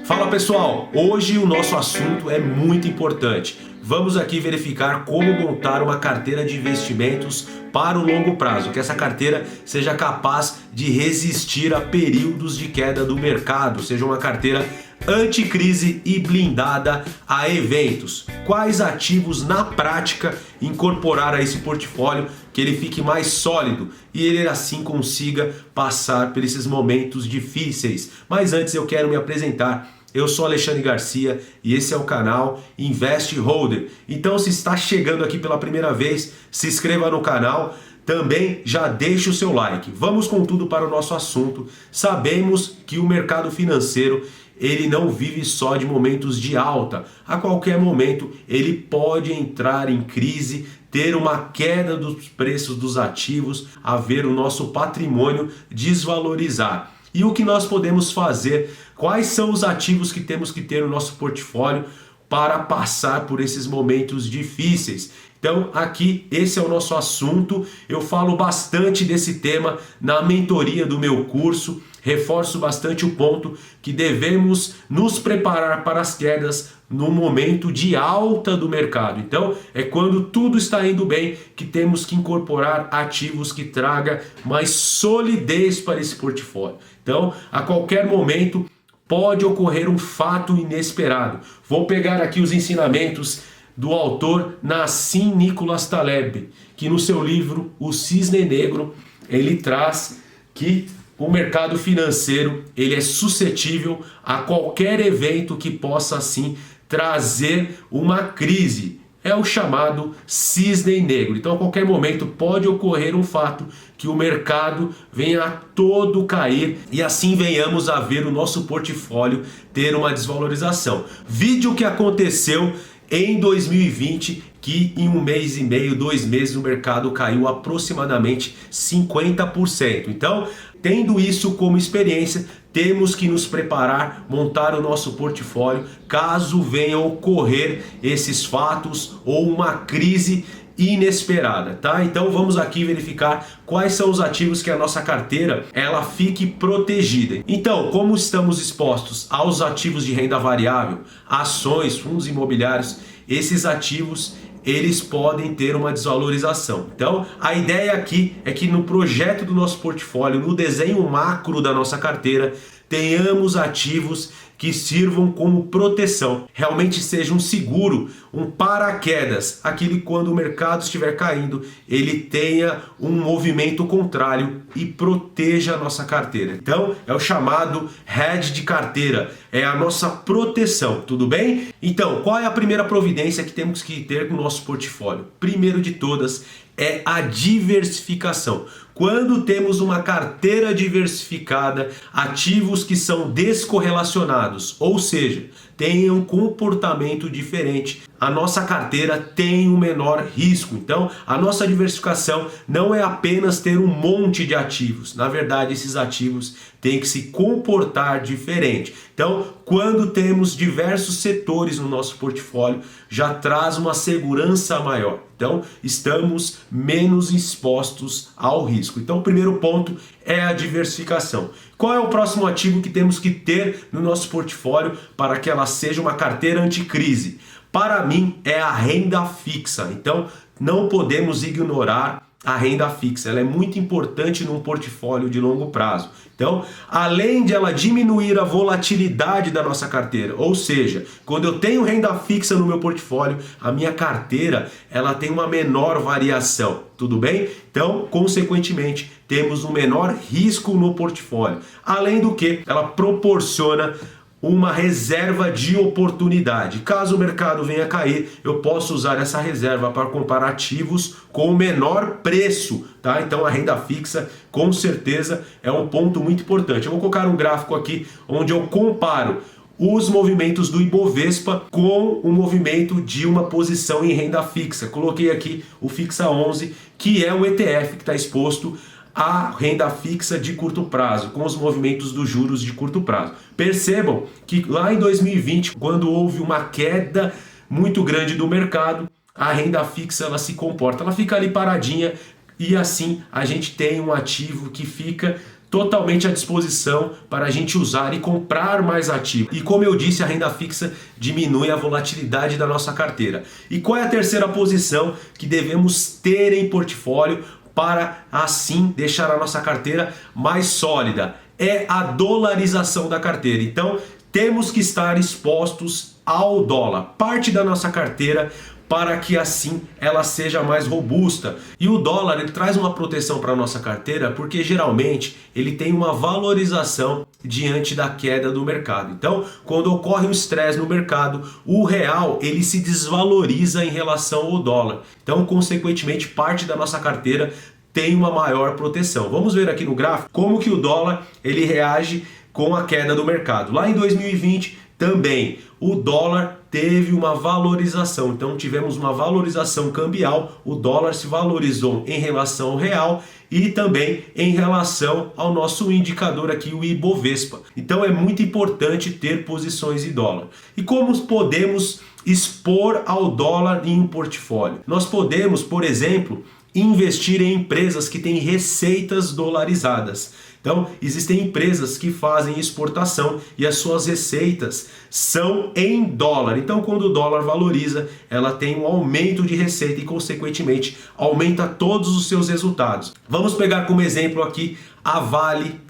Fala pessoal, hoje o nosso assunto é muito importante. Vamos aqui verificar como montar uma carteira de investimentos para o longo prazo, que essa carteira seja capaz de resistir a períodos de queda do mercado, seja uma carteira anticrise e blindada a eventos. Quais ativos na prática incorporar a esse portfólio que ele fique mais sólido e ele assim consiga passar por esses momentos difíceis. Mas antes eu quero me apresentar. Eu sou Alexandre Garcia e esse é o canal Invest Holder. Então, se está chegando aqui pela primeira vez, se inscreva no canal. Também já deixe o seu like. Vamos com tudo para o nosso assunto. Sabemos que o mercado financeiro ele não vive só de momentos de alta. A qualquer momento ele pode entrar em crise, ter uma queda dos preços dos ativos, haver o nosso patrimônio desvalorizar. E o que nós podemos fazer? Quais são os ativos que temos que ter no nosso portfólio para passar por esses momentos difíceis? Então aqui esse é o nosso assunto, eu falo bastante desse tema na mentoria do meu curso, reforço bastante o ponto que devemos nos preparar para as quedas no momento de alta do mercado. Então é quando tudo está indo bem que temos que incorporar ativos que traga mais solidez para esse portfólio. Então a qualquer momento pode ocorrer um fato inesperado. Vou pegar aqui os ensinamentos do autor Nassim Nicholas Taleb, que no seu livro O Cisne Negro, ele traz que o mercado financeiro ele é suscetível a qualquer evento que possa assim trazer uma crise. É o chamado cisne negro. Então a qualquer momento pode ocorrer um fato que o mercado venha a todo cair e assim venhamos a ver o nosso portfólio ter uma desvalorização. Vídeo que aconteceu em 2020, que em um mês e meio, 2 meses, o mercado caiu aproximadamente 50%. Então, tendo isso como experiência, temos que nos preparar, montar o nosso portfólio, caso venham a ocorrer esses fatos ou uma crise inesperada, tá? Então vamos aqui verificar quais são os ativos que a nossa carteira ela fique protegida. Então, como estamos expostos aos ativos de renda variável, ações, fundos imobiliários, esses ativos eles podem ter uma desvalorização. Então, a ideia aqui é que no projeto do nosso portfólio, no desenho macro da nossa carteira, tenhamos ativos que sirvam como proteção, realmente seja um seguro, um paraquedas, aquele que quando o mercado estiver caindo, ele tenha um movimento contrário e proteja a nossa carteira. Então, é o chamado hedge de carteira, é a nossa proteção, tudo bem? Então, qual é a primeira providência que temos que ter com o nosso portfólio? Primeiro de todas, é a diversificação. Quando temos uma carteira diversificada, ativos que são descorrelacionados, ou seja, têm um comportamento diferente, a nossa carteira tem um menor risco. Então, a nossa diversificação não é apenas ter um monte de ativos. Na verdade, esses ativos têm que se comportar diferente. Então, quando temos diversos setores no nosso portfólio, já traz uma segurança maior. Então, estamos menos expostos ao risco. Então, o primeiro ponto é a diversificação. Qual é o próximo ativo que temos que ter no nosso portfólio para que ela seja uma carteira anticrise? Para mim, é a renda fixa. Então, não podemos ignorar a renda fixa, ela é muito importante num portfólio de longo prazo. Então, além de ela diminuir a volatilidade da nossa carteira, ou seja, quando eu tenho renda fixa no meu portfólio, a minha carteira ela tem uma menor variação, tudo bem? Então, consequentemente, temos um menor risco no portfólio. Além do que, ela proporciona uma reserva de oportunidade. Caso o mercado venha a cair, eu posso usar essa reserva para comprar ativos com menor preço, tá? Então a renda fixa com certeza é um ponto muito importante. Eu vou colocar um gráfico aqui onde eu comparo os movimentos do Ibovespa com o movimento de uma posição em renda fixa. Coloquei aqui o Fixa 11, que é um ETF que está exposto a renda fixa de curto prazo, com os movimentos dos juros de curto prazo. Percebam que lá em 2020, quando houve uma queda muito grande do mercado, a renda fixa ela se comporta, ela fica ali paradinha e assim a gente tem um ativo que fica totalmente à disposição para a gente usar e comprar mais ativo. E como eu disse, a renda fixa diminui a volatilidade da nossa carteira. E qual é a terceira posição que devemos ter em portfólio para assim deixar a nossa carteira mais sólida? É a dolarização da carteira. Então, temos que estar expostos ao dólar, parte da nossa carteira, para que assim ela seja mais robusta. E o dólar ele traz uma proteção para a nossa carteira porque geralmente ele tem uma valorização diante da queda do mercado. Então, quando ocorre um estresse no mercado, o real ele se desvaloriza em relação ao dólar. Então, consequentemente, parte da nossa carteira tem uma maior proteção. Vamos ver aqui no gráfico como que o dólar ele reage com a queda do mercado. Lá em 2020 também o dólar teve uma valorização, então tivemos uma valorização cambial, o dólar se valorizou em relação ao real e também em relação ao nosso indicador aqui, o Ibovespa. Então é muito importante ter posições em dólar. E como podemos expor ao dólar em um portfólio? Nós podemos, por exemplo, investir em empresas que têm receitas dolarizadas. Então, existem empresas que fazem exportação e as suas receitas são em dólar. Então, quando o dólar valoriza, ela tem um aumento de receita e, consequentemente, aumenta todos os seus resultados. Vamos pegar como exemplo aqui a Vale,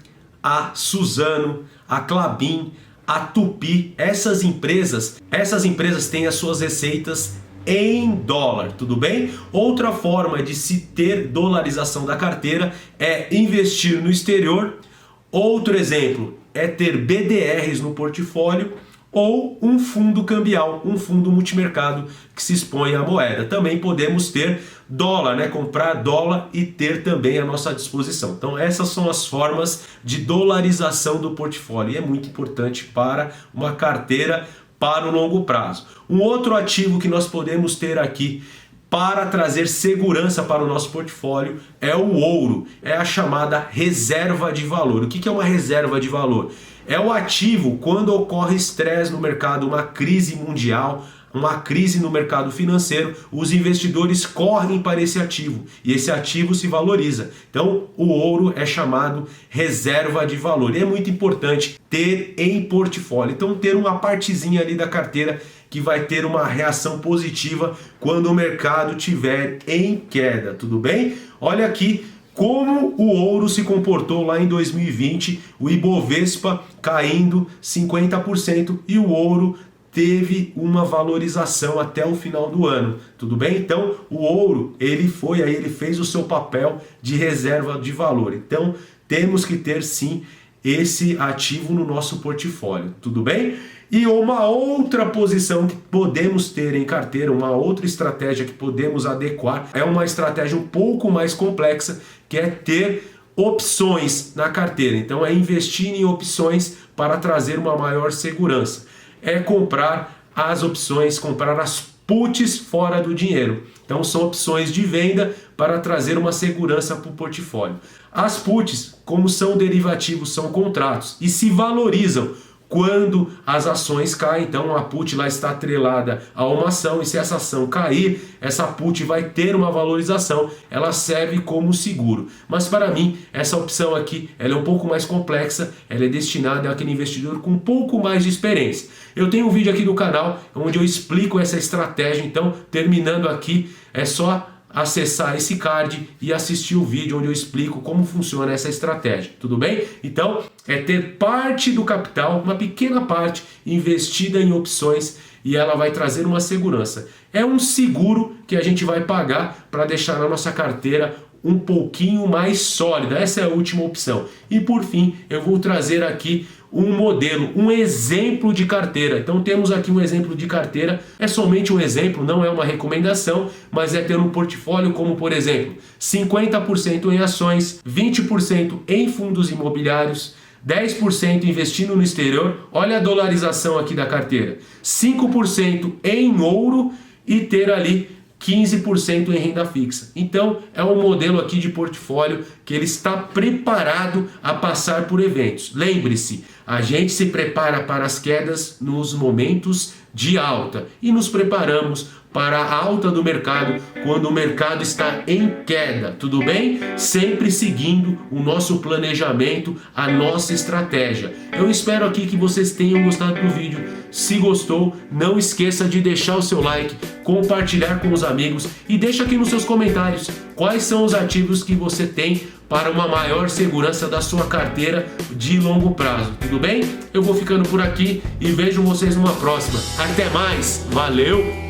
a Suzano, a Klabin, a Tupi. Essas empresas têm as suas receitas em dólar, tudo bem? Outra forma de se ter dolarização da carteira é investir no exterior. Outro exemplo é ter BDRs no portfólio ou um fundo cambial, um fundo multimercado que se expõe à moeda. Também podemos ter dólar, né? Comprar dólar e ter também à nossa disposição. Então essas são as formas de dolarização do portfólio e é muito importante para uma carteira para o longo prazo. Um outro ativo que nós podemos ter aqui para trazer segurança para o nosso portfólio é o ouro, é a chamada reserva de valor. O que é uma reserva de valor? É o ativo quando ocorre estresse no mercado, uma crise mundial, uma crise no mercado financeiro, os investidores correm para esse ativo e esse ativo se valoriza. Então, o ouro é chamado reserva de valor e é muito importante ter em portfólio. Então, ter uma partezinha ali da carteira que vai ter uma reação positiva quando o mercado estiver em queda, tudo bem? Olha aqui como o ouro se comportou lá em 2020, o Ibovespa caindo 50% e o ouro teve uma valorização até o final do ano, tudo bem? Então o ouro ele fez o seu papel de reserva de valor. Então temos que ter sim esse ativo no nosso portfólio, tudo bem? E uma outra posição que podemos ter em carteira, uma outra estratégia que podemos adequar, é uma estratégia um pouco mais complexa, que é ter opções na carteira. Então é investir em opções para trazer uma maior segurança. É comprar as opções, comprar as puts fora do dinheiro. Então são opções de venda para trazer uma segurança para o portfólio. As puts, como são derivativos, são contratos e se valorizam quando as ações caem. Então a put lá está atrelada a uma ação e se essa ação cair, essa put vai ter uma valorização, ela serve como seguro. Mas para mim, essa opção aqui ela é um pouco mais complexa, ela é destinada àquele investidor com um pouco mais de experiência. Eu tenho um vídeo aqui no canal onde eu explico essa estratégia, então terminando aqui é só acessar esse card e assistir o vídeo onde eu explico como funciona essa estratégia, tudo bem? Então, é ter parte do capital, uma pequena parte, investida em opções e ela vai trazer uma segurança. É um seguro que a gente vai pagar para deixar na nossa carteira um pouquinho mais sólida. Essa é a última opção. E por fim, eu vou trazer aqui um modelo, um exemplo de carteira. Então temos aqui um exemplo de carteira, é somente um exemplo, não é uma recomendação, mas é ter um portfólio como, por exemplo, 50% em ações, 20% em fundos imobiliários, 10% investindo no exterior, olha a dolarização aqui da carteira, 5% em ouro e ter ali 15% em renda fixa. Então é um modelo aqui de portfólio que ele está preparado a passar por eventos. Lembre-se, a gente se prepara para as quedas nos momentos de alta e nos preparamos para a alta do mercado quando o mercado está em queda, tudo bem? Sempre seguindo o nosso planejamento, a nossa estratégia. Eu espero aqui que vocês tenham gostado do vídeo. Se gostou, não esqueça de deixar o seu like, compartilhar com os amigos e deixa aqui nos seus comentários quais são os ativos que você tem para uma maior segurança da sua carteira de longo prazo, tudo bem? Eu vou ficando por aqui e vejo vocês numa próxima. Até mais, valeu!